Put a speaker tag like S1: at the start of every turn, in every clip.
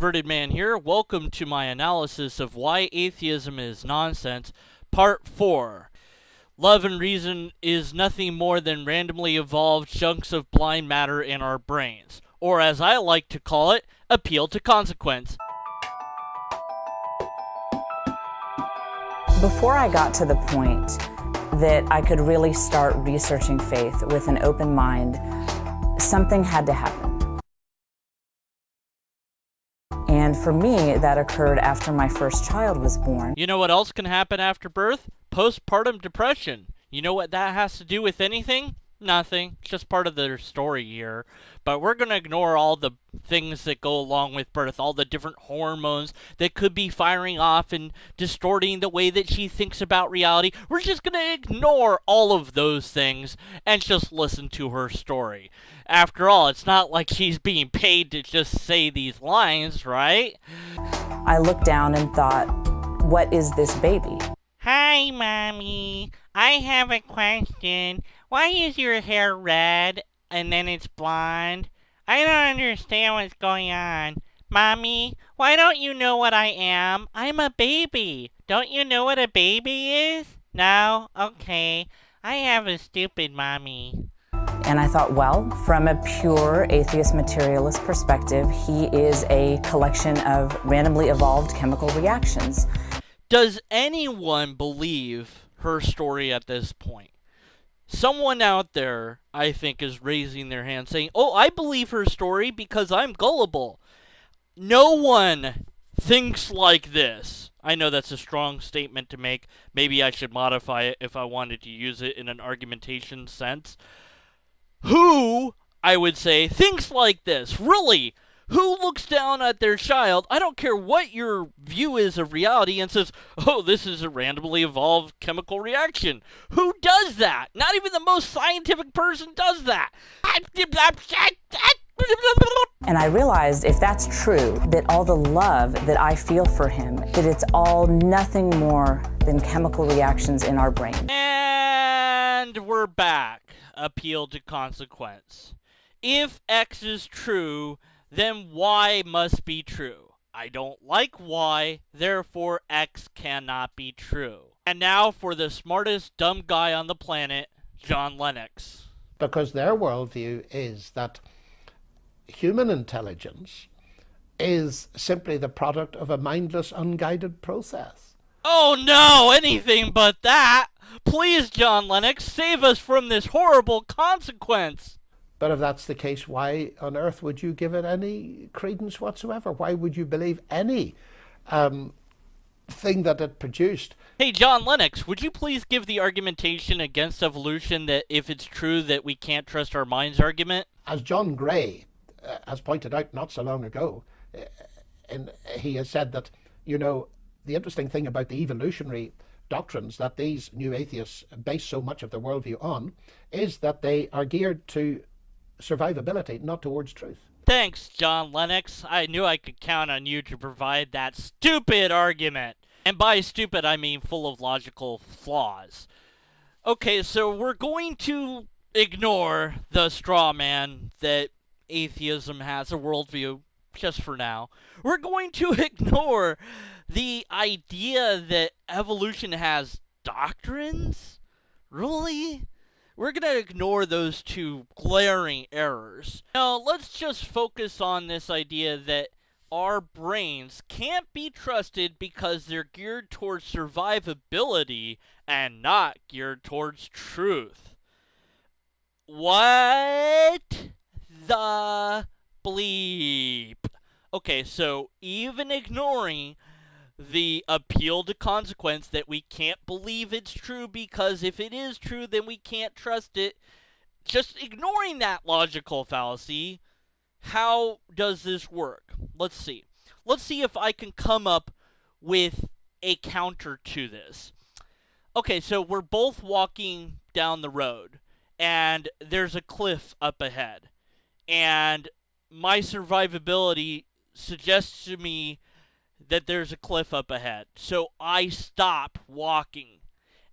S1: Inverted Man here. Welcome to my analysis of why atheism is nonsense, Part 4. Love and reason is nothing more than randomly evolved chunks of blind matter in our brains, or as I like to call it, appeal to consequence.
S2: Before I got to the point that I could really start researching faith with an open mind, something had to happen. And for me, that occurred after my first child was born.
S1: You know what else can happen after birth? Postpartum depression. You know what that has to do with anything? Nothing. It's just part of their story here. But we're going to ignore all the things that go along with birth, all the different hormones that could be firing off and distorting the way that she thinks about reality. We're just going to ignore all of those things and just listen to her story. After all, it's not like she's being paid to just say these lines, right?
S2: I looked down and thought, what is this baby?
S1: Hi, Mommy. I have a question. Why is your hair red and then it's blonde? I don't understand what's going on. Mommy, why don't you know what I am? I'm a baby. Don't you know what a baby is? No? Okay. I have a stupid mommy.
S2: And I thought, well, from a pure atheist materialist perspective, he is a collection of randomly evolved chemical reactions.
S1: Does anyone believe her story at this point? Someone out there, I think, is raising their hand saying, oh, I believe her story because I'm gullible. No one thinks like this. I know that's a strong statement to make. Maybe I should modify it if I wanted to use it in an argumentation sense. Who, I would say, thinks like this? Really? Who looks down at their child, I don't care what your view is of reality, and says, oh, this is a randomly evolved chemical reaction? Who does that? Not even the most scientific person does that.
S2: And I realized if that's true, that all the love that I feel for him, that it's all nothing more than chemical reactions in our brain.
S1: And we're back. Appeal to consequence. If X is true, then Y must be true. I don't like Y, therefore X cannot be true. And now for the smartest dumb guy on the planet, John Lennox.
S3: Because their worldview is that human intelligence is simply the product of a mindless, unguided process.
S1: Oh no, anything but that! Please, John Lennox, save us from this horrible consequence!
S3: But if that's the case, why on earth would you give it any credence whatsoever? Why would you believe any thing that it produced?
S1: Hey, John Lennox, would you please give the argumentation against evolution that if it's true that we can't trust our minds argument?
S3: As John Gray has pointed out not so long ago, and he has said that, you know, the interesting thing about the evolutionary doctrines that these new atheists base so much of their worldview on is that they are geared to survivability, not towards truth.
S1: Thanks, John Lennox. I knew I could count on you to provide that stupid argument. And by stupid, I mean full of logical flaws. Okay, so we're going to ignore the straw man that atheism has a worldview, just for now. We're going to ignore the idea that evolution has doctrines? Really? We're going to ignore those two glaring errors. Now, let's just focus on this idea that our brains can't be trusted because they're geared towards survivability and not geared towards truth. What the bleep? Okay, so even ignoring the appeal to consequence that we can't believe it's true because if it is true, then we can't trust it. Just ignoring that logical fallacy, how does this work? Let's see. Let's see if I can come up with a counter to this. Okay, so we're both walking down the road, and there's a cliff up ahead. And my survivability suggests to me that there's a cliff up ahead. So I stop walking.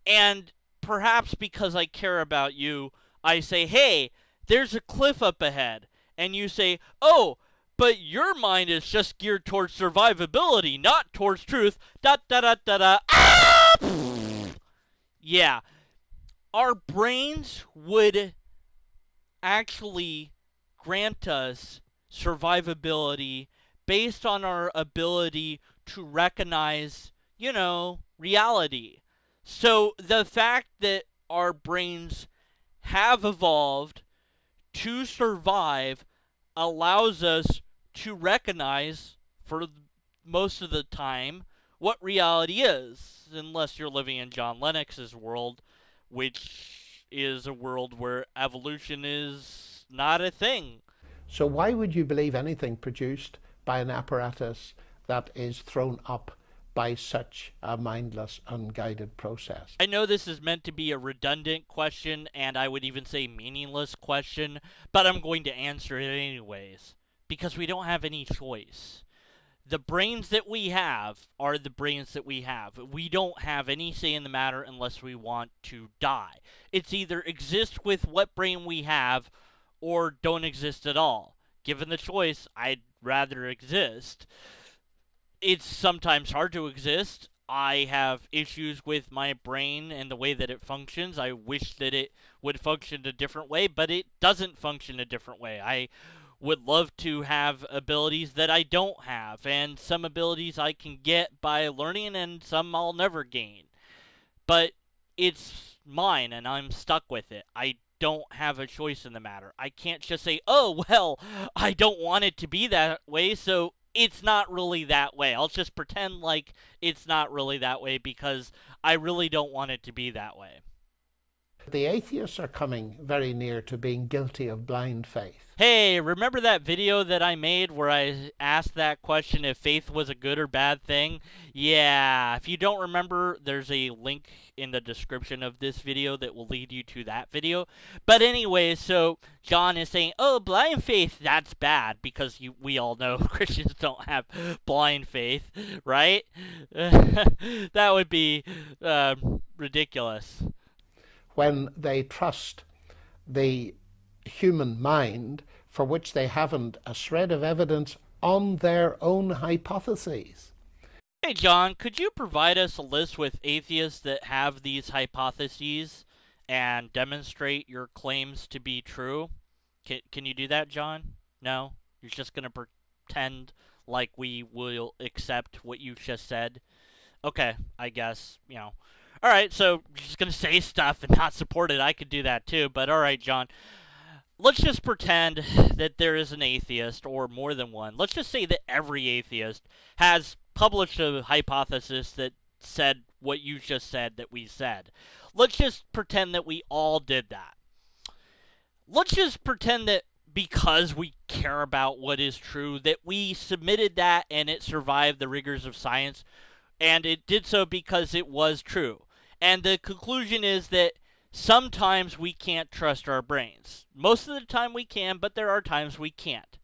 S1: And perhaps because I care about you, I say, hey, there's a cliff up ahead. And you say, oh, But your mind is just geared towards survivability, not towards truth. Da da da da da. Ah! Yeah. Our brains would actually grant us survivability based on our ability to recognize, reality. So the fact that our brains have evolved to survive allows us to recognize, for most of the time, what reality is, unless you're living in John Lennox's world, which is a world where evolution is not a thing.
S3: So why would you believe anything produced by an apparatus that is thrown up by such a mindless, unguided process?
S1: I know this is meant to be a redundant question, and I would even say meaningless question, but I'm going to answer it anyways, because we don't have any choice. The brains that we have are the brains that we have. We don't have any say in the matter unless we want to die. It's either exist with what brain we have or don't exist at all. Given the choice, I'd rather exist. It's sometimes hard to exist. I have issues with my brain and the way that it functions. I wish that it would function a different way, but it doesn't function a different way. I would love to have abilities that I don't have, and some abilities I can get by learning and some I'll never gain. But it's mine and I'm stuck with it. I don't have a choice in the matter. I can't just say, oh, well, I don't want it to be that way, so it's not really that way. I'll just pretend like it's not really that way because I really don't want it to be that way.
S3: The atheists are coming very near to being guilty of blind faith.
S1: Hey, remember that video that I made where I asked that question if faith was a good or bad thing? Yeah, if you don't remember, there's a link in the description of this video that will lead you to that video. But anyway, so John is saying, oh, blind faith, that's bad, because we all know Christians don't have blind faith, right? That would be ridiculous.
S3: When they trust the human mind for which they haven't a shred of evidence on their own hypotheses.
S1: Hey John, could you provide us a list with atheists that have these hypotheses and demonstrate your claims to be true? Can you do that, John? No? You're just going to pretend like we will accept what you just said? Okay, I guess, Alright, so you're just going to say stuff and not support it. I could do that too, but alright, John. Let's just pretend that there is an atheist, or more than one. Let's just say that every atheist has published a hypothesis that said what you just said that we said. Let's just pretend that we all did that. Let's just pretend that because we care about what is true, that we submitted that and it survived the rigors of science, and it did so because it was true. And the conclusion is that sometimes we can't trust our brains. Most of the time we can, but there are times we can't.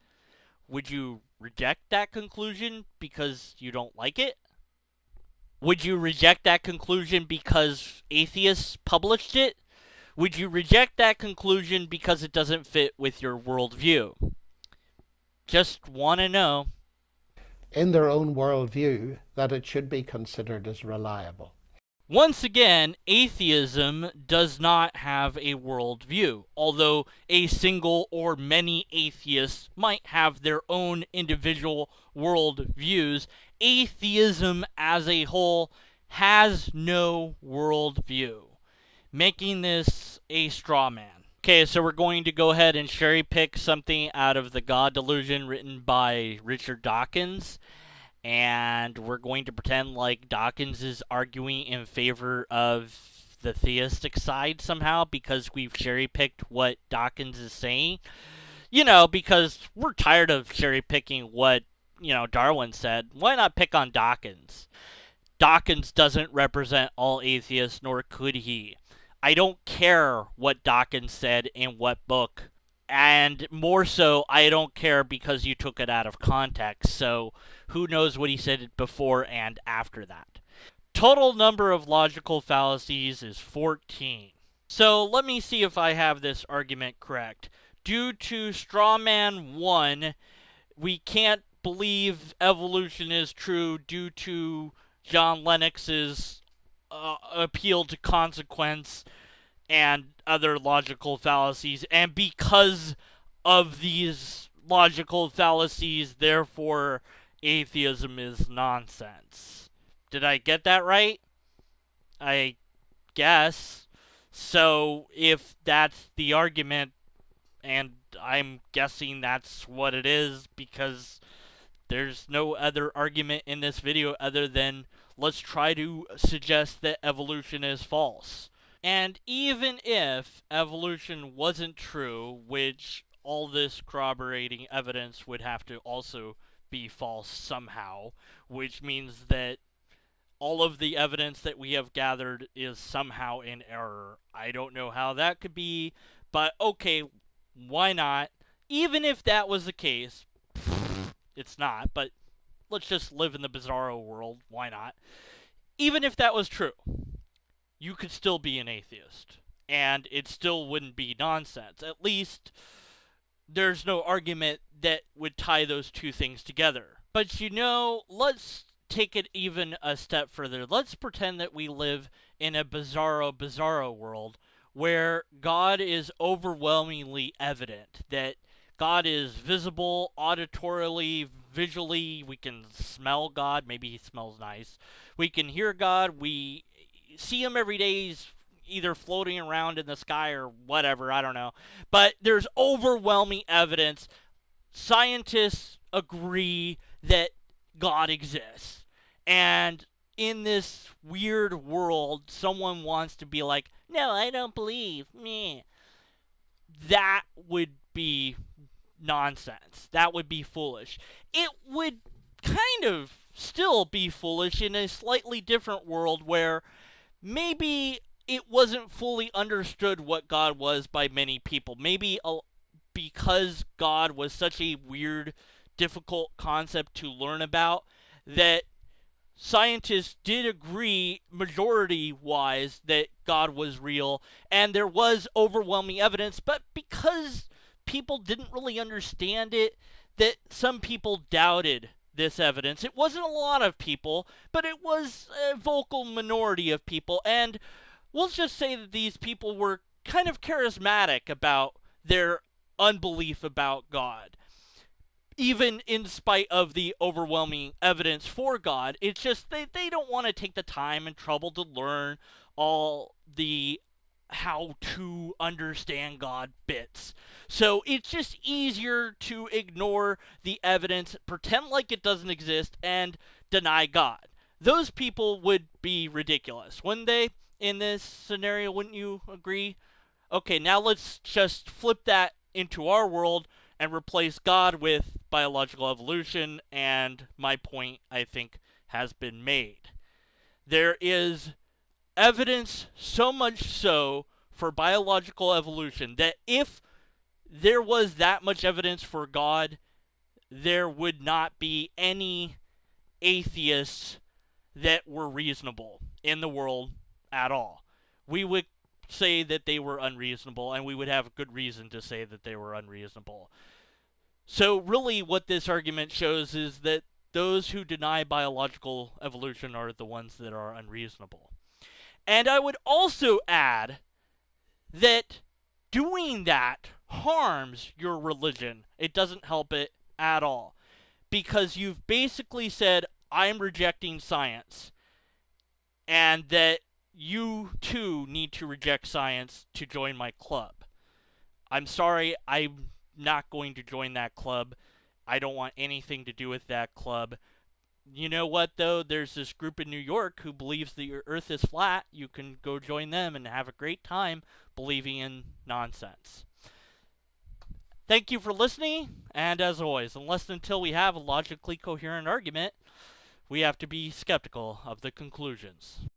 S1: Would you reject that conclusion because you don't like it? Would you reject that conclusion because atheists published it? Would you reject that conclusion because it doesn't fit with your worldview? Just want to know.
S3: In their own worldview, that it should be considered as reliable.
S1: Once again, atheism does not have a worldview, although a single or many atheists might have their own individual worldviews. Atheism as a whole has no worldview, making this a straw man. Okay, so we're going to go ahead and cherry pick something out of The God Delusion written by Richard Dawkins. And we're going to pretend like Dawkins is arguing in favor of the theistic side somehow because we've cherry-picked what Dawkins is saying. Because we're tired of cherry-picking what, Darwin said. Why not pick on Dawkins? Dawkins doesn't represent all atheists, nor could he. I don't care what Dawkins said in what book. And more so, I don't care because you took it out of context. So who knows what he said before and after that. Total number of logical fallacies is 14. So let me see if I have this argument correct. Due to straw man 1, we can't believe evolution is true due to John Lennox's appeal to consequence and other logical fallacies, and because of these logical fallacies, therefore, atheism is nonsense. Did I get that right? I guess. So, if that's the argument, and I'm guessing that's what it is, because there's no other argument in this video other than let's try to suggest that evolution is false. And even if evolution wasn't true, which all this corroborating evidence would have to also be false somehow, which means that all of the evidence that we have gathered is somehow in error. I don't know how that could be, but okay, why not? Even if that was the case, it's not, but let's just live in the bizarro world. Why not? Even if that was true, you could still be an atheist, and it still wouldn't be nonsense. At least there's no argument that would tie those two things together. But let's take it even a step further. Let's pretend that we live in a bizarro world where God is overwhelmingly evident, that God is visible auditorily, visually. We can smell God. Maybe he smells nice. We can hear God. We see him every day. He's either floating around in the sky or whatever. I don't know. But there's overwhelming evidence. Scientists agree that God exists. And in this weird world, someone wants to be like, no, I don't believe. Meh. That would be nonsense. That would be foolish. It would kind of still be foolish in a slightly different world where maybe it wasn't fully understood what God was by many people. Maybe because God was such a weird, difficult concept to learn about, that scientists did agree majority-wise that God was real, and there was overwhelming evidence, but because people didn't really understand it, that some people doubted this evidence. It wasn't a lot of people, but it was a vocal minority of people, and we'll just say that these people were kind of charismatic about their unbelief about God. Even in spite of the overwhelming evidence for God, it's just they don't want to take the time and trouble to learn all the how to understand God bits. So it's just easier to ignore the evidence, pretend like it doesn't exist, and deny God. Those people would be ridiculous, wouldn't they? In this scenario, wouldn't you agree? Okay, now let's just flip that into our world and replace God with biological evolution, and my point, I think, has been made. There is evidence, so much so, for biological evolution, that if there was that much evidence for God, there would not be any atheists that were reasonable in the world at all. We would say that they were unreasonable, and we would have good reason to say that they were unreasonable. So really what this argument shows is that those who deny biological evolution are the ones that are unreasonable. And I would also add that doing that harms your religion. It doesn't help it at all. Because you've basically said, I'm rejecting science, and that you too need to reject science to join my club. I'm sorry, I'm not going to join that club. I don't want anything to do with that club. You know what, though? There's this group in New York who believes the Earth is flat. You can go join them and have a great time believing in nonsense. Thank you for listening, and as always, unless until we have a logically coherent argument, we have to be skeptical of the conclusions.